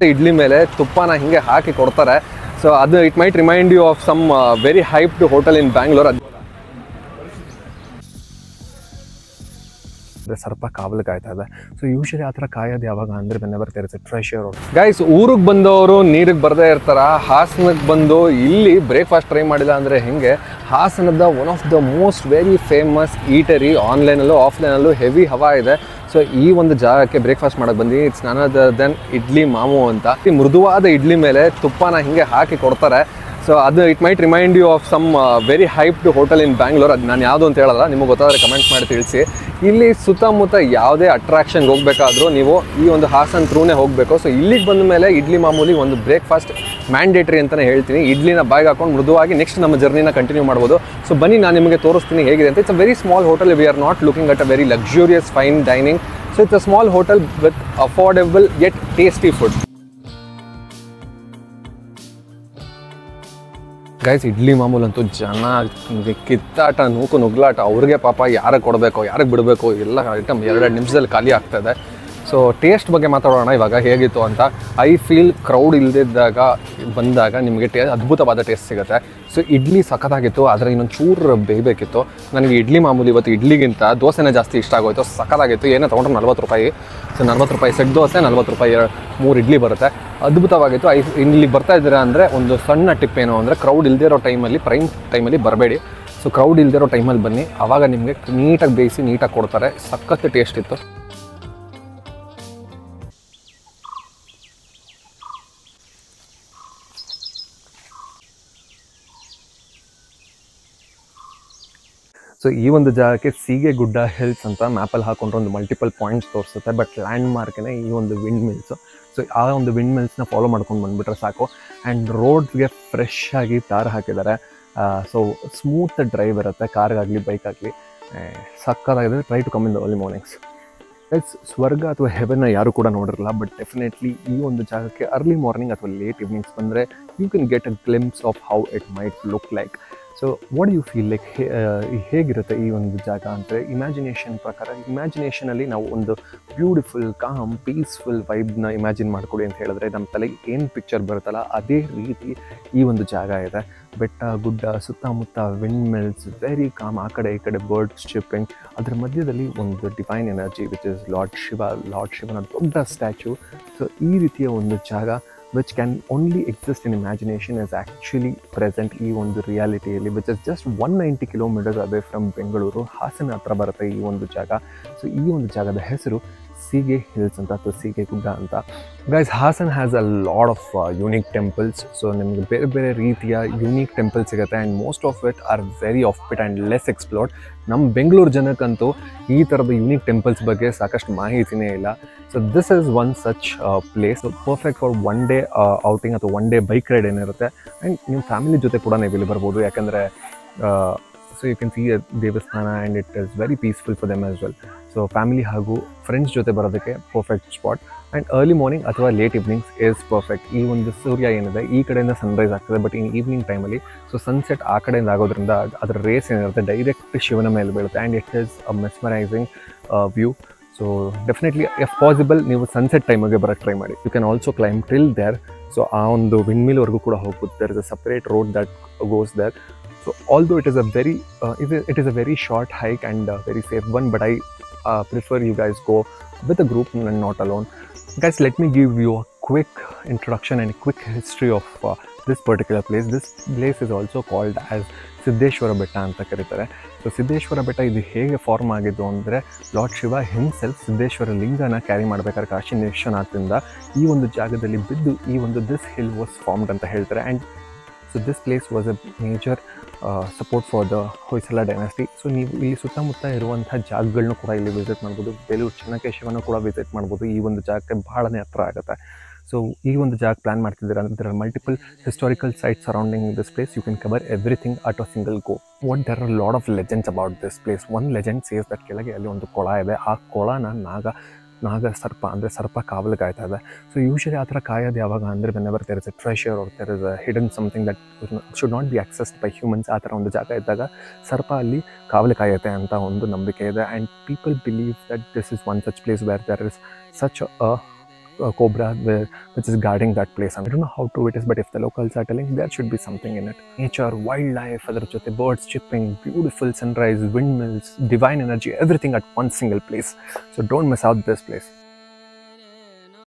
ಇಡ್ಲಿ ಮೇಲೆ ತುಪ್ಪನ ಹಿಂಗೆ ಹಾಕಿ ಕೊಡ್ತಾರೆ. ಸೊ ಅದು it might remind you of some very hyped hotel in Bangalore. ಸ್ವಲ್ಪ ಕಾವಲು ಕಾಯ್ತಾ ಇದೆ. ಸೊ ಯೂಶಲಿ ಆ ಥರ ಕಾಯೋದು ಯಾವಾಗ ಅಂದರೆ whenever there is a treasure. Guys, ಊರಿಗೆ ಬಂದವರು ನೀರಿಗೆ ಬರದೇ ಇರ್ತಾರ. ಹಾಸನಕ್ಕೆ ಬಂದು ಇಲ್ಲಿ ಬ್ರೇಕ್ಫಾಸ್ಟ್ ಟ್ರೈ ಮಾಡಿಲ್ಲ ಅಂದರೆ ಹಿಂಗೆ. ಹಾಸನದ one of the most very famous eatery, ಆನ್ಲೈನಲ್ಲೂ ಆಫ್ಲೈನಲ್ಲೂ ಹೆವಿ ಹವಾ ಇದೆ. ಸೊ ಈ ಒಂದು ಜಾಗಕ್ಕೆ ಬ್ರೇಕ್ಫಾಸ್ಟ್ ಮಾಡೋಕ್ಕೆ ಬಂದು ಇಟ್ಸ್ ನನ್ ಅದರ್ ದೆನ್ ಇಡ್ಲಿ ಮಾಮು ಅಂತ. ಈ ಮೃದುವಾದ ಇಡ್ಲಿ ಮೇಲೆ ತುಪ್ಪನ ಹಿಂಗೆ ಹಾಕಿ ಕೊಡ್ತಾರೆ. ಸೊ ಅದು it might remind you of some very hyped hotel in Bangalore. ಅದು ನಾನು ಯಾವುದು ಅಂತ ಹೇಳಲ್ಲ, ನಿಮಗೆ ಗೊತ್ತಾದರೆ ಕಮೆಂಟ್ ಮಾಡಿ ತಿಳಿಸಿ. ಇಲ್ಲಿ ಸುತ್ತಮುತ್ತ ಯಾವುದೇ ಅಟ್ರಾಕ್ಷನ್ಗೆ ಹೋಗಬೇಕಾದ್ರೂ ನೀವು ಈ ಒಂದು ಹಾಸನ್ ಥ್ರೂನೇ ಹೋಗಬೇಕು. ಸೊ ಇಲ್ಲಿಗೆ ಬಂದ ಮೇಲೆ ಇಡ್ಲಿ ಮಾಮೂಲಿ ಒಂದು ಬ್ರೇಕ್ಫಾಸ್ಟ್ ಮ್ಯಾಂಡೇಟ್ರಿ ಅಂತಲೇ ಹೇಳ್ತೀನಿ. ಇಡ್ಲಿನ ಬಾಯಿಗೆ ಹಾಕೊಂಡು ಮೃದುವಾಗಿ ನೆಕ್ಸ್ಟ್ ನಮ್ಮ ಜರ್ನಿನ ಕಂಟಿನ್ಯೂ ಮಾಡ್ಬೋದು. ಸೊ ಬನ್ನಿ, ನಾನು ನಿಮಗೆ ತೋರಿಸ್ತೀನಿ ಹೇಗಿದೆ ಅಂತ. It's a very small hotel. We are not looking at a very luxurious fine dining. So it's a small hotel with affordable yet tasty food. Guys, idli ಮಾಮೂಲಂತೂ ಜನ ಕಿತ್ತಾಟ, ನೂಕು ನುಗ್ಲಾಟ. ಅವ್ರಿಗೆ ಪಾಪ ಯಾರಿಗೆ ಕೊಡಬೇಕು, ಯಾರಿಗೆ ಬಿಡಬೇಕು, ಎಲ್ಲ ಐಟಮ್ 2 ನಿಮಿಷದಲ್ಲಿ ಖಾಲಿ ಆಗ್ತಾಯಿದೆ. ಸೊ ಟೇಸ್ಟ್ ಬಗ್ಗೆ ಮಾತಾಡೋಣ ಇವಾಗ, ಹೇಗಿತ್ತು ಅಂತ. ಐ ಫೀಲ್ ಕ್ರೌಡ್ ಇಲ್ಲದಿದ್ದಾಗ ಬಂದಾಗ ನಿಮಗೆ ಅದ್ಭುತವಾದ ಟೇಸ್ಟ್ ಸಿಗುತ್ತೆ. ಸೊ ಇಡ್ಲಿ ಸಖತ್ತಾಗಿತ್ತು, ಆದರೆ ಇನ್ನೊಂದು ಚೂರು ಬೇಯಬೇಕಿತ್ತು. ನನಗೆ ಇಡ್ಲಿ ಮಾಮೂಲಿ ಇವತ್ತು ಇಡ್ಲಿಗಿಂತ ದೋಸೆನೇ ಜಾಸ್ತಿ ಇಷ್ಟ ಆಗೋಯ್ತು. ಸಖತ್ತಾಗಿತ್ತು. ಏನೇ ತೊಗೊಂಡ್ರೆ 40 ರೂಪಾಯಿ. ಸೊ 40 ರೂಪಾಯಿ ಸೆಟ್ ದೋಸೆ, 40 ರೂಪಾಯಿ 3 ಇಡ್ಲಿ ಬರುತ್ತೆ. ಅದ್ಭುತವಾಗಿತ್ತು. ಇಲ್ಲಿ ಬರ್ತಾ ಇದ್ದೀರಾ ಅಂದರೆ ಒಂದು ಸಣ್ಣ ಟಿಪ್ ಏನು ಅಂದರೆ, ಕ್ರೌಡ್ ಇಲ್ಲದೇ ಇರೋ ಟೈಮಲ್ಲಿ, ಪ್ರೈಮ್ ಟೈಮಲ್ಲಿ ಬರಬೇಡಿ. ಸೊ ಕ್ರೌಡ್ ಇಲ್ಲದೇ ಇರೋ ಟೈಮಲ್ಲಿ ಬನ್ನಿ, ಆವಾಗ ನಿಮಗೆ ನೀಟಾಗಿ ಬೇಯಿಸಿ ನೀಟಾಗಿ ಕೊಡ್ತಾರೆ. ಸಖತ್ತು ಟೇಸ್ಟ್ ಇತ್ತು. ಸೊ ಈ ಒಂದು ಜಾಗಕ್ಕೆ ಸೀಗೆಗುಡ್ಡ ಹಿಲ್ಸ್ ಅಂತ ಮ್ಯಾಪಲ್ಲಿ ಹಾಕೊಂಡ್ರೆ ಒಂದು ಮಲ್ಟಿಪಲ್ ಪಾಯಿಂಟ್ಸ್ ತೋರಿಸುತ್ತೆ. ಬಟ್ ಲ್ಯಾಂಡ್ ಮಾರ್ಕೇ ಈ ಒಂದು ವಿಂಡ್ ಮಿಲ್ಸು. ಸೊ ಆ ಒಂದು ವಿಂಡ್ ಮಿಲ್ಸ್ನ ಫಾಲೋ ಮಾಡ್ಕೊಂಡು ಬಂದುಬಿಟ್ರೆ ಸಾಕು. ಆ್ಯಂಡ್ ರೋಡ್ಸ್ಗೆ ಫ್ರೆಶ್ ಆಗಿ ತಾರ್ ಹಾಕಿದ್ದಾರೆ. ಸೊ ಸ್ಮೂತ್ ಡ್ರೈವ್ ಇರುತ್ತೆ, ಕಾರ್ಗಾಗಲಿ ಬೈಕಾಗಲಿ. ಸಕ್ಕತ್ತಾಗಿದೆ. Try to come in the early mornings. Guys, ಸ್ವರ್ಗ ಅಥವಾ ಹೆವೆನ್ನ ಯಾರು ಕೂಡ ನೋಡಿರಲ್ಲ, ಬಟ್ ಡೆಫಿನೆಟ್ಲಿ ಈ ಒಂದು ಜಾಗಕ್ಕೆ ಅರ್ಲಿ ಮಾರ್ನಿಂಗ್ ಅಥವಾ ಲೇಟ್ ಈವ್ನಿಂಗ್ಸ್ ಬಂದರೆ you can get a glimpse of how it might look like. So what you feel like, ಹೇಗಿರುತ್ತೆ ಈ ಒಂದು ಜಾಗ ಅಂದರೆ, ಇಮ್ಯಾಜಿನೇಷನ್ ಪ್ರಕಾರ, ಇಮ್ಯಾಜಿನೇಷನಲ್ಲಿ ನಾವು ಒಂದು ಬ್ಯೂಟಿಫುಲ್, ಕಾಮ್, ಪೀಸ್ಫುಲ್ ವೈಬ್ನ ಇಮ್ಯಾಜಿನ್ ಮಾಡ್ಕೊಳ್ಳಿ ಅಂತ ಹೇಳಿದ್ರೆ ನಮ್ಮ ತಲೆಗೆ ಏನು ಪಿಕ್ಚರ್ ಬರುತ್ತಲ್ಲ ಅದೇ ರೀತಿ ಈ ಒಂದು ಜಾಗ ಇದೆ. ಬೆಟ್ಟ ಗುಡ್ಡ, ಸುತ್ತಮುತ್ತ ವಿಂಡ್ ಮಿಲ್ಸ್, ವೆರಿ ಕಾಮ್. ಆ ಕಡೆ ಈ ಕಡೆ ಬರ್ಡ್ಸ್ ಚಿಪ್ಪಿಂಗ್. ಅದರ ಮಧ್ಯದಲ್ಲಿ ಒಂದು divine energy which is lord ಶಿವನ ದೊಡ್ಡ ಸ್ಟ್ಯಾಚ್ಯೂ. ಸೊ ಈ ರೀತಿಯ ಒಂದು ಜಾಗ which can only exist in imagination is actually present ಈ ಒಂದು ರಿಯಾಲಿಟಿಯಲ್ಲಿ, which is just 190 kilometers away from Bengaluru. Hassan ಹತ್ರ ಬರುತ್ತೆ ಈ ಒಂದು ಜಾಗ. ಸೊ ಈ ಒಂದು ಜಾಗದ ಹೆಸರು ಸೀಗೆ ಹಿಲ್ಸ್ ಅಂತ ಅಥವಾ ಸೀಗೆಗುಡ್ಡ ಅಂತ. Guys, Hassan has a lot of unique temples. So ನಿಮಗೆ ಬೇರೆ ಬೇರೆ ರೀತಿಯ ಯೂನಿಕ್ ಟೆಂಪಲ್ ಸಿಗುತ್ತೆ. And most of it are very offbeat and less explored. ನಮ್ಮ ಬೆಂಗಳೂರು ಜನಕ್ಕಂತೂ ಈ ಥರದ ಯೂನಿಕ್ ಟೆಂಪಲ್ಸ್ ಬಗ್ಗೆ ಸಾಕಷ್ಟು ಮಾಹಿತಿನೇ ಇಲ್ಲ. So this is one such place, perfect for one day outing ಅಥವಾ ಒನ್ ಡೇ ಬೈಕ್ ರೈಡ್ ಏನಿರುತ್ತೆ. ಆ್ಯಂಡ್ ನಿಮ್ಮ ಫ್ಯಾಮಿಲಿ ಜೊತೆ ಕೂಡ ನೀವು ಇಲ್ಲಿ ಬರ್ಬೋದು. ಯಾಕಂದರೆ ಸೊ ಯು ಕ್ಯಾನ್ ಸಿ ಅ ದೇವಸ್ಥಾನ and it is very peaceful for them as well. So family ಹಾಗೂ ಫ್ರೆಂಡ್ಸ್ ಜೊತೆ ಬರೋದಕ್ಕೆ perfect spot. And early morning ಅಥವಾ ಲೇಟ್ ಈವ್ನಿಂಗ್ಸ್ ಈಸ್ ಪರ್ಫೆಕ್ಟ್. ಈ ಒಂದು ಸೂರ್ಯ ಏನಿದೆ ಈ ಕಡೆಯಿಂದ ಸನ್ರೈಸ್ ಆಗ್ತದೆ, ಬಟ್ ಇನ್ ಈವ್ನಿಂಗ್ ಟೈಮಲ್ಲಿ ಸೊ ಸನ್ಸೆಟ್ ಆ ಕಡೆಯಿಂದ ಆಗೋದ್ರಿಂದ ಅದರ ರೇಸ್ ಏನಿರುತ್ತೆ ಡೈರೆಕ್ಟ್ ಶಿವನ ಮೇಲೆ ಬೀಳುತ್ತೆ. And it is a mesmerising view. So definitely if possible ನೀವು ಸನ್ಸೆಟ್ ಟೈಮಿಗೆ ಬರೋಕ್ಕೆ ಟ್ರೈ ಮಾಡಿ. You can also climb till there. So ಆ ಒಂದು ವಿಂಡ್ ಮಿಲ್ವರೆಗೂ ಕೂಡ ಹೋಗ್ಬೋದು. There is a separate road that goes there. So although it is a very short hike and a very safe one, but I prefer you guys go with a group and not alone. Guys, let me give you a quick introduction and a quick history of this particular place. This place is also called as Siddeshwara ಬೆಟ್ಟ ಅಂತ ಕರೀತಾರೆ. So Siddeshwara ಬೆಟ್ಟ ಇದು ಹೇಗೆ form ಆಗಿದ್ದು ಅಂದರೆ, Lord Shiva himself Siddheshwara ಲಿಂಗನ carry ಮಾಡಬೇಕಾದ್ರೆ ಕಾಶಿ ವಿಶ್ವನಾಥದಿಂದ ಈ ಒಂದು ಜಾಗದಲ್ಲಿ ಬಿದ್ದು ಈ ಒಂದು ದಿಸ್ ಹಿಲ್ ವಾಸ್ ಫಾರ್ಮ್ಡ್ ಅಂತ ಹೇಳ್ತಾರೆ. And so this place was a major support for the Hoysala dynasty. So ನೀವು ಇಲ್ಲಿ ಸುತ್ತಮುತ್ತ ಇರುವಂಥ ಜಾಗಗಳನ್ನೂ ಕೂಡ ಇಲ್ಲಿ ವಿಸಿಟ್ ಮಾಡ್ಬೋದು. ಬೇಲೂರು ಚೆನ್ನಕೇಶವನ ಕೂಡ ವಿಸಿಟ್ ಮಾಡ್ಬೋದು. ಈ ಒಂದು ಜಾಗಕ್ಕೆ ಭಾಳನೇ ಹತ್ರ ಆಗುತ್ತೆ. ಸೊ ಈ ಒಂದು ಜಾಗ ಪ್ಲ್ಯಾನ್ ಮಾಡ್ತಿದ್ದೀರಾ ಅಂದರೆ, there are multiple historical sites surrounding this place. You can cover everything at a single go. There are a lot of legends about this place. One legend says that ಕೆಳಗೆ ಅಲ್ಲಿ ಒಂದು ಕೊಳ ಇದೆ. ಆ ಕೊಳನ ನಾಗ ಸರ್ಪ ಕಾವಲು ಕಾಯ್ತಾ ಇದೆ. ಸೊ ಯೂಶಲಿ ಆ ಥರ ಕಾಯೋದು ಯಾವಾಗ ಅಂದರೆ, whenever there is a treasure or there is a hidden something that should not be accessed by humans. ಆ ಥರ ಒಂದು ಜಾಗ ಇದ್ದಾಗ ಸರ್ಪ ಅಲ್ಲಿ ಕಾವಲು ಕಾಯುತ್ತೆ ಅಂತ ಒಂದು ನಂಬಿಕೆ ಇದೆ. And people believe that this is one such place where there is such a cobra which is guarding that place. And I don't know how true it is, but if the locals are telling, there should be something in it. Nature, wildlife, ಅದರ ಜೊತೆ birds chipping, beautiful sunrise, windmills, divine energy, everything at one single place. So don't miss out this place.